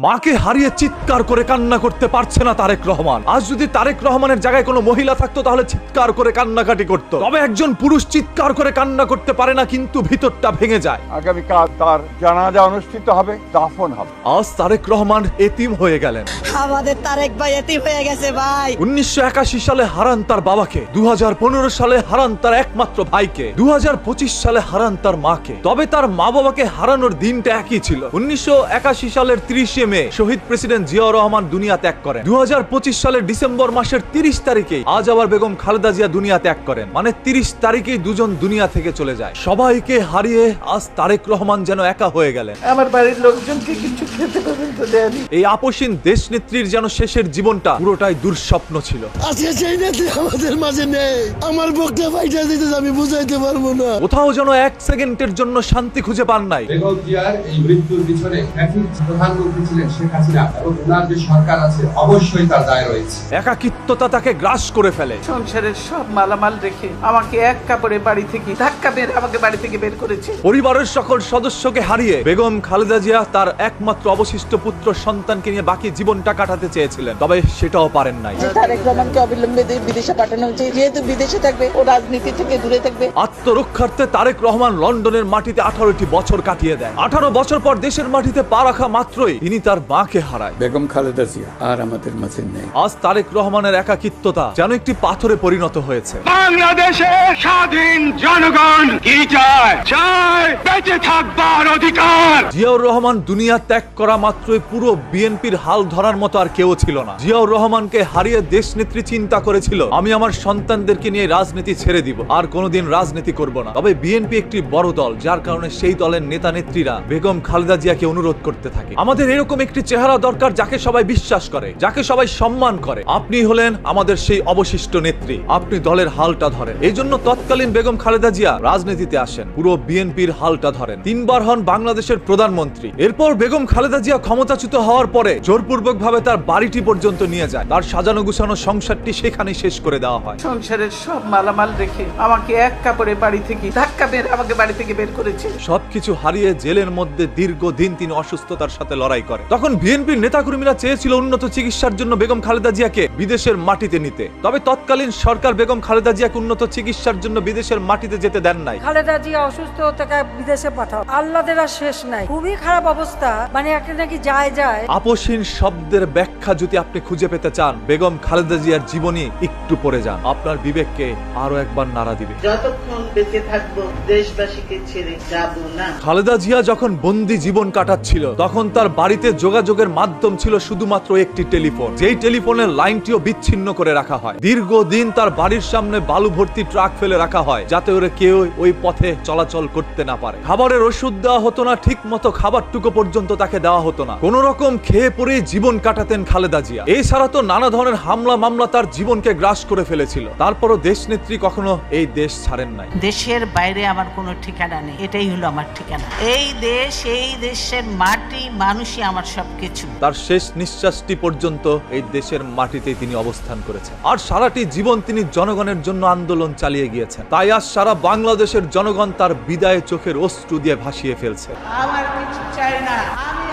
মাকে হারিয়ে চিৎকার করে কান্না করতে পারছে না তারেক রহমান। আজ যদি তারেক রহমানের জায়গায় কোনো মহিলা থাকতো তাহলে চিৎকার করে কান্নাকাটি করত। তবে একজন পুরুষ চিৎকার করে কান্না করতে পারে না, কিন্তু ভিতরটা ভেঙে যায়। আগামীকাল তার জানাজা অনুষ্ঠিত হবে, দাফন হবে। আজ তারেক রহমান এতিম হয়ে গেলেন। আমাদের তারেক ভাই এতিম হয়ে গেছে ভাই। 1981 সালে হারান তার বাবাকে, 2015 সালে হারান তার একমাত্র ভাইকে, 2025 সালে হারান তার মাকে। তবে তার মা বাবাকে হারানোর দিনটা একই ছিল। 1981 সালের 30 মে শহীদ প্রেসিডেন্ট জিয়াউর রহমান দুনিয়া ত্যাগ করেন। 2025 সালের ডিসেম্বর মাসের 30 তারিখে আজ আবার বেগম খালেদা জিয়া দুনিয়া ত্যাগ করেন। মানে 30 তারিখেই দুজন দুনিয়া থেকে চলে যায়। সবাইকে হারিয়ে আজ তারেক রহমান যেন একা হয়ে গেলেন। আমার বাড়ির লোকজনকে কিছু খেতে পর্যন্ত দেয়নি। এই আপসীন দেশ নেত্রীর যেন শেষের জীবনটা পুরোটাই দুঃস্বপ্ন ছিল। আজকে সেই নেত্রী আমাদের মাঝে নেই। আমার বক্তব্য ফাইটা দিতে আমি বুঝাইতে পারবো না। কোথাও যেন এক সেকেন্ডের জন্য শান্তি খুঁজে পান নাই। বেগম জিয়ার এই মৃত্যুর পিছনে একই প্রধানমন্ত্রী ছিলেন শেখ হাসিনা, এবং ওনার যে সরকার আছে অবশ্যই তার দায় রয়েছে। একাকিত্বতা তাকে গ্রাস করে ফেলে। সংসারের সব মালামাল রেখে আমাকে এক কাপড়ে বাড়ি থেকে ধাক্কা মেরে আমাকে বাড়ি থেকে বের করেছে। পরিবারের সকল সদস্যকে হারিয়ে বেগম খালেদা জিয়া তার একমাত্র অবশিষ্ট পুত্র সন্তানকে নিয়ে বাকি জীবনটা কাটাতে চেয়েছিলেন, তবে সেটাও পারেন নাই। তারেক রহমানকে অবিলম্বে বিদেশে পাঠানো হয়েছে, যেহেতু বিদেশে থাকবে ও রাজনীতি থেকে দূরে থাকবে। আত্মরক্ষার্থে তারেক রহমান লন্ডনের মাটিতে 18টি বছর কাটিয়ে দেয়। 18 বছর পর দেশের মাটিতে পা রাখা মাত্রই তিনি তার মাকে হারায়। বেগম খালেদা জিয়া আর আমাদের মাঝে নেই। আজ তারেক রহমানের একাকিত্বতা যেন একটি পাথরে পরিণত হয়েছে। বাংলাদেশের স্বাধীন জনগণ কি চায়? চায় বেঁচে থাকবার অধিকার। জিয়াউর রহমান দুনিয়া ত্যাগ করা মাত্রই পুরো বিএনপির হাল ধরার মতো আর কেউ ছিল না। জিয়াউর রহমানকে হারিয়ে দেশ নেত্রী চিন্তা করেছিল, আমি আমার সন্তানদেরকে নিয়ে রাজনীতি ছেড়ে দিব, আর কোনোদিন রাজনীতি করব না। তবে বিএনপি একটি বড় দল, যার কারণে সেই দলের নেতা নেত্রীরা বেগম খালেদা জিয়াকে অনুরোধ করতে থাকে, আমাদের এরকম একটি চেহারা দরকার যাকে সবাই বিশ্বাস করে, যাকে সবাই সম্মান করে। আপনি হলেন আমাদের সেই অবশিষ্ট নেত্রী, আপনি দলের হালটা ধরেন। এই জন্য তৎকালীন বেগম খালেদা জিয়া রাজনীতিতে আসেন, পুরো বিএনপির হালটা ধরেন। 3 বার হন বাংলাদেশের প্রধানমন্ত্রী। এরপর বেগম খালেদা জিয়া ক্ষমতাচ্যুত হওয়ার পরে জোরপূর্বক ভাবে তার বাড়িটি পর্যন্ত নিয়ে যায়। তার সাজানো গুছানো সংসারটি সেখানে শেষ করে দেওয়া হয়। সংসারের সব মালামাল রেখে আমাকে এক কাপড়ে বাড়ি থেকে ধাক্কা মেরে আমাকে বাড়ি থেকে বের করেছে। সবকিছু হারিয়ে জেলের মধ্যে দীর্ঘদিন তিনি অসুস্থতার সাথে লড়াই করে। তখন বিএনপির নেতাকর্মীরা চেয়েছিল উন্নত চিকিৎসার জন্য বেগম খালেদা জিয়াকে বিদেশের মাটিতে নিতে। তবে তৎকালীন সরকার বেগম খালেদা জিয়াকে উন্নত চিকিৎসার জন্য বিদেশের মাটিতে যেতে দেন নাই। খালেদা জিয়া অসুস্থ থেকে বিদেশে পাঠাও, আল্লাহদের আর শেষ নাই। খুবই খারাপ অবস্থা, মানে একটা নাকি যায়। আপসীন শব্দের ব্যাখ্যা যদি আপনি খুঁজে পেতে চান, বেগম খালেদা জিয়ার জীবনী একটু পড়ে যান, আপনার বিবেককে আরো একবার নাড়া দিবে। যতক্ষণ বেঁচে থাকবো দেশবাসীকে ছেড়ে যাব না। খালেদা জিয়া যখন বন্দি জীবন কাটাচ্ছিল তখন তার বাড়িতে যোগাযোগের মাধ্যম ছিল শুধুমাত্র একটি টেলিফোন, যেই টেলিফোনের লাইনটিও বিচ্ছিন্ন করে রাখা হয়। দীর্ঘদিন তার বাড়ির সামনে বালু ভর্তি ট্রাক ফেলে রাখা হয়, যাতে করে কেউ ওই পথে চলাচল করতে না পারে। খাবারের ওষুধ দেওয়া হতো না, ঠিক মতো খাবারটুকু পর্যন্ত তাকে দেওয়া হতো না। কোন রকম খেয়ে পরেই জীবন কাটাতেন খালেদা জিয়া। এছাড়া তো নানা ধরনের হামলা মামলা তার জীবনকে গ্রাস করে ফেলেছিল। তারপরও দেশ নেত্রী কখনো এই দেশ ছাড়েন নাই। দেশের বাইরে আমার কোনো ঠিকানা নেই, এটাই হলো আমার ঠিকানা। এই দেশ, এই দেশের মাটি, মানুষই আমার সবকিছু। তার শেষ নিঃশ্বাসটি পর্যন্ত এই দেশের মাটিতেই তিনি অবস্থান করেছেন, আর সারাটি জীবন তিনি জনগণের জন্য আন্দোলন চালিয়ে গিয়েছেন। তাই আজ সারা বাংলাদেশের জনগণ তার বিদায়ে চোখের অশ্রু দিয়ে ভাসিয়ে ফেলছে। আমার কিছু চাই না, আমি